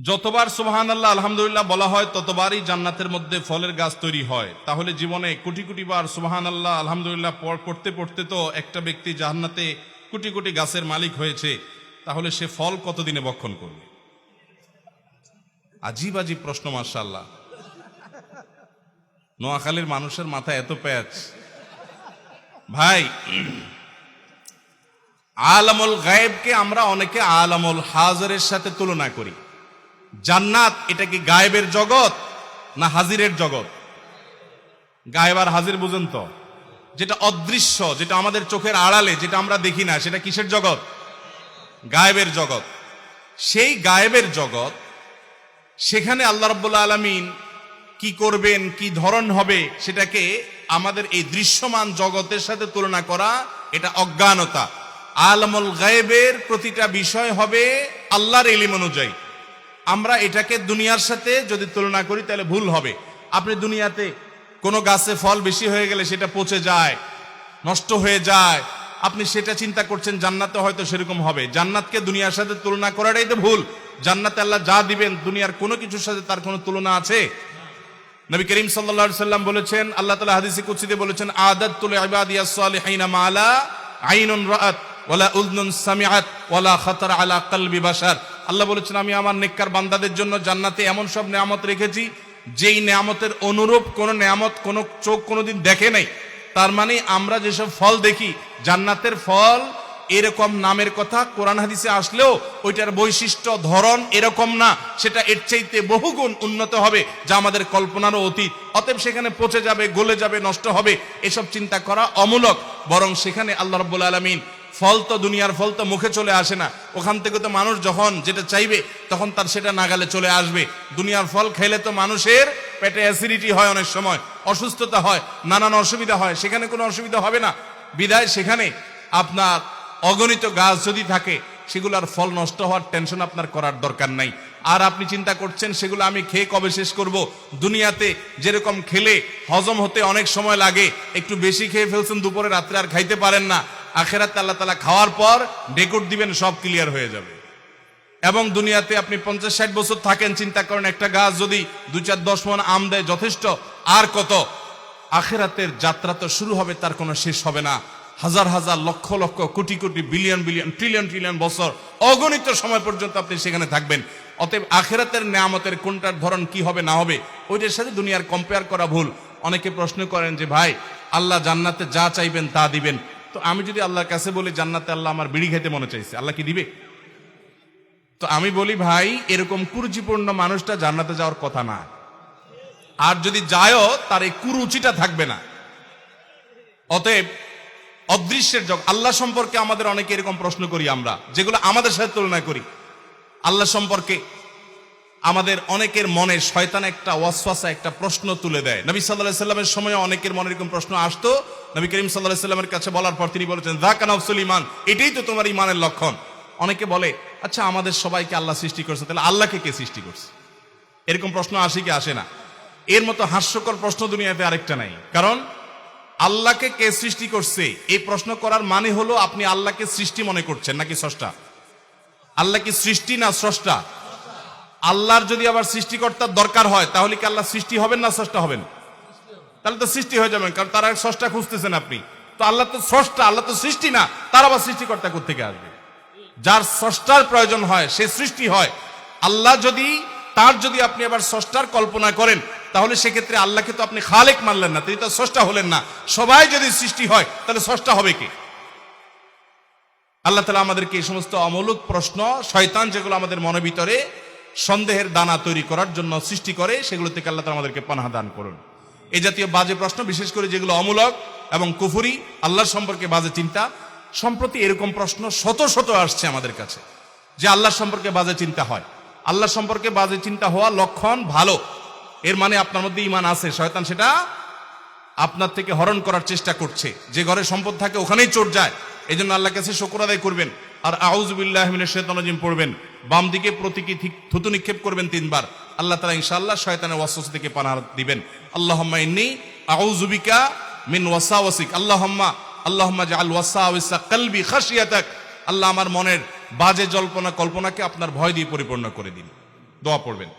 যতবার সুবহানাল্লাহ আলহামদুলিল্লাহ বলা হয় ততবারই জান্নাতের মধ্যে ফলের গাছ তৈরি হয়। তাহলে জীবনে কোটি কোটি বার সুবহানাল্লাহ আলহামদুলিল্লাহ পড়তে পড়তে তো একটা ব্যক্তি জান্নাতে কোটি কোটি গাছের মালিক হয়েছে, তাহলে সে ফল কতদিনে ভক্ষণ করবে? আজীব আজীব প্রশ্ন। মাশাআল্লাহ, নোয়াখালীর মানুষের মাথায় এত প্যাচ। ভাই, আলামুল গায়েবকে আমরা অনেকে আলামুল হাজিরের সাথে তুলনা করি। জান্নাত এটা কি গায়েবের জগৎ না হাজিরের জগৎ? গায়েব আর হাজির বুঝেন তো? যেটা অদৃশ্য, যেটা আমাদের চোখের আড়ালে, যেটা আমরা দেখি না, সেটা কিসের জগৎ? গায়েবের জগৎ। সেই গায়েবের জগৎ, সেখানে আল্লাহ রাব্বুল আলামিন কি করবেন, কি ধরন হবে, সেটাকে আমাদের এই দৃশ্যমান জগতের সাথে তুলনা করা এটা অজ্ঞানতা। আলামুল গায়েবের প্রতিটা বিষয় হবে আল্লাহর ইলম অনুযায়ী। আমরা এটাকে দুনিয়ার সাথে যদি তুলনা করি তাহলে ভুল হবে। আপনি দুনিয়াতে কোনো গাছে ফল বেশি হয়ে গেলে সেটা পচে যায়, নষ্ট হয়ে যায়, আপনি সেটা চিন্তা করছেন জান্নাতে হয়তো সেরকম হবে। জান্নাতকে দুনিয়ার সাথে তুলনা করাটাই তো ভুল। জান্নাতে আল্লাহ যা দিবেন দুনিয়ার কোনো কিছুর সাথে তার কোনো তুলনা আছে? নবী করিম সাল্লাল্লাহু আলাইহি সাল্লাম বলেছেন, আল্লাহ তাআলা হাদিসে কুদসিতে বলেছেন, আদাতু লিইবাদিয়াস সালিহিনা মা লা আইনুন রাআত ওয়ালা উযনুন সামিআত ওয়ালা খাতার আলা কলবি বাশার। আল্লাহ বলেছেন, আমি আমার নেককার বান্দাদের জন্য জান্নাতে এমন সব নেয়ামত রেখেছি যেই নেয়ামতের অনুরূপ কোন নেয়ামত কোন চোখ কোনোদিন দেখে নাই। তার মানে আমরা যেসব ফল দেখি, জান্নাতের ফল এরকম নামের কথা কোরআন হাদিসে আসলেও ওইটার বৈশিষ্ট্য ধরন এরকম না, সেটা এর চাইতে বহুগুণ উন্নত হবে, যা আমাদের কল্পনারও অতীত। অতএব সেখানে পচে যাবে, গলে যাবে, নষ্ট হবে, এসব চিন্তা করা অমূলক। বরং সেখানে আল্লাহ রাব্বুল আলামিন ফল তো, দুনিয়ার ফল তো মুখে চলে আসে না, ওখান থেকে তো মানুষ যখন যেটা চাইবে তখন তার সেটা নাগালে চলে আসবে। দুনিয়ার ফল খেলে তো মানুষের পেটে অ্যাসিডিটি হয়, অনেক সময় অসুস্থতা হয়, নানান অসুবিধা হয়। সেখানে কোনো অসুবিধা হবে না। বিদায় সেখানে আপনার অগণিত গাছ যদি থাকে, সেগুলোর ফল নষ্ট হওয়ার টেনশন আপনার করার দরকার নাই। আর আপনি চিন্তা করছেন সেগুলো আমি খেয়ে কবে শেষ করব। দুনিয়াতে যেরকম খেলে হজম হতে অনেক সময় লাগে, একটু বেশি খেয়ে ফেলছেন দুপুরে, রাত্রে আর খাইতে পারেন না, আখিরাতে আল্লাহ তাআলা খাওয়ার পর ডেকোর দিবেন, সব ক্লিয়ার হয়ে যাবে। এবং দুনিয়াতে আপনি 50-60 বছর থাকেন, চিন্তা করেন একটা গাছ যদি 2-4-10 মণ আম দেয় যথেষ্ট, আর কত? আখিরাতের যাত্রা তো শুরু হবে, তার কোনো শেষ হবে না। হাজার হাজার, lakh lakh, crore crore, billion billion, trillion trillion বছর, অগণিত সময় পর্যন্ত আপনি সেখানে থাকবেন। অতএব আখিরাতের নেয়ামতের কোনটার ধরন কি হবে না হবে, ওইটার সাথে দুনিয়ার কম্পেয়ার করা ভুল। অনেকে প্রশ্ন করেন যে ভাই, আল্লাহ জান্নাতে যা চাইবেন তা দিবেন, তো আমি যদি আল্লাহর কাছে বলি জান্নাতে আল্লাহ আমার বিড়ি খেতে মনে চাইছে, আল্লাহ কি দিবে? তো আমি বলি ভাই, এরকম কুরুচিপূর্ণ মানুষটা জান্নাতে যাওয়ার কথা না। আর যদি যায়ও, তার এই কুরুচিটা থাকবে না। অতএব অদৃশ্যের জগৎ, আল্লাহ সম্পর্কে আমাদের অনেকে এরকম প্রশ্ন করি আমরা, যেগুলো আমাদের সাথে তুলনা করি। আল্লাহ সম্পর্কে আমাদের অনেকের মনে শয়তান একটা ওয়াসওয়াসা, একটা প্রশ্ন তুলে দেয়। নবী সাল্লাল্লাহু আলাইহি সাল্লামের সময় অনেকের মনে এরকম প্রশ্ন আসতো। নবী করিম সাল্লাল্লাহু আলাইহি সাল্লামের কাছে বলার পর তিনি বলেছেন, যাকা নাফসুল ঈমান, এটাই তো তোমার ঈমানের লক্ষণ। অনেকে বলে, আচ্ছা আমাদের সবাইকে আল্লাহ সৃষ্টি করছে, তাহলে আল্লাহকে কে সৃষ্টি করছে? এরকম প্রশ্ন আসে কি আসে না? এর মতো হাস্যকর প্রশ্ন দুনিয়াতে আরেকটা নাই। কারণ আল্লাহকে কে সৃষ্টি করছে এই প্রশ্ন করার মানে হলো আপনি আল্লাহকে সৃষ্টি মনে করছেন নাকি স্রষ্টা? আল্লাহ কি সৃষ্টি না স্রষ্টা? আল্লাহর যদি আবার সৃষ্টিকর্তার দরকার হয়, তাহলে কি আল্লাহ সৃষ্টি হবেন না স্রষ্টা হবেন? তাহলে তো সৃষ্টি হয়ে যাবেন, কারণ তারা স্রষ্টা খুঁজতেছেন আপনি। তো আল্লাহ তো স্রষ্টা, আল্লাহ তো সৃষ্টি না, তার আবার সৃষ্টিকর্তা কোত্থেকে আসবে? যার স্রষ্টার প্রয়োজন হয় সে সৃষ্টি হয়। আল্লাহ যদি, তার যদি আপনি আবার স্রষ্টার কল্পনা করেন, তাহলে সেক্ষেত্রে আল্লাহকে তো আপনি খালেক মানলেন না, তিনি তো স্রষ্টা হলেন না। সবাই যদি সৃষ্টি হয়, তাহলে স্রষ্টা হবে কে? আল্লাহ তাআলা আমাদেরকে এই সমস্ত অমূলক প্রশ্ন, শয়তান যেগুলো আমাদের মনের ভিতরে সন্দেহের দানা তৈরি করার জন্য সৃষ্টি করে, সেগুলো থেকে আল্লাহ তাআলা আমাদেরকে পানাহ দান করুন। এই জাতীয় বাজে প্রশ্ন, বিশেষ করে যেগুলো অমূলক এবং কুফরি, আল্লাহর সম্পর্কে বাজে চিন্তা, সম্প্রতি এরকম প্রশ্ন শত শত আসছে আমাদের কাছে যে আল্লাহ সম্পর্কে বাজে চিন্তা হয়। আল্লাহ সম্পর্কে বাজে চিন্তা হওয়া লক্ষণ ভালো, এর মানে আপনার মধ্যে ঈমান আছে। শয়তান সেটা আপনার থেকে হরণ করার চেষ্টা করছে। যে ঘরে সম্পদ থাকে ওখানেই চোর যায়। এই জন্য আল্লাহর কাছে শুকর আদায় করবেন, আর আউযু বিল্লাহি মিনাশ শাইতানির রাজিম পড়বেন। বাম দিকে প্রতীকী থুতু নিক্ষেপ করবেন 3 বার। আল্লাহ তাআলা ইনশাআল্লাহ শয়তানের ওয়াসওয়াসা থেকে পানাহ দিবেন। আল্লাহুম্মা ইন্নী আউযু বিকা মিন ওয়াসাওয়াসিক, আল্লাহুম্মা জাআল ওয়াসাওয়াসা কলবি খাশিয়াতাক। আল্লাহ আমার মনের বাজে জল্পনা কল্পনাকে আপনার ভয় দিয়ে পরিপূর্ণ করে দিন। দোয়া পড়বেন।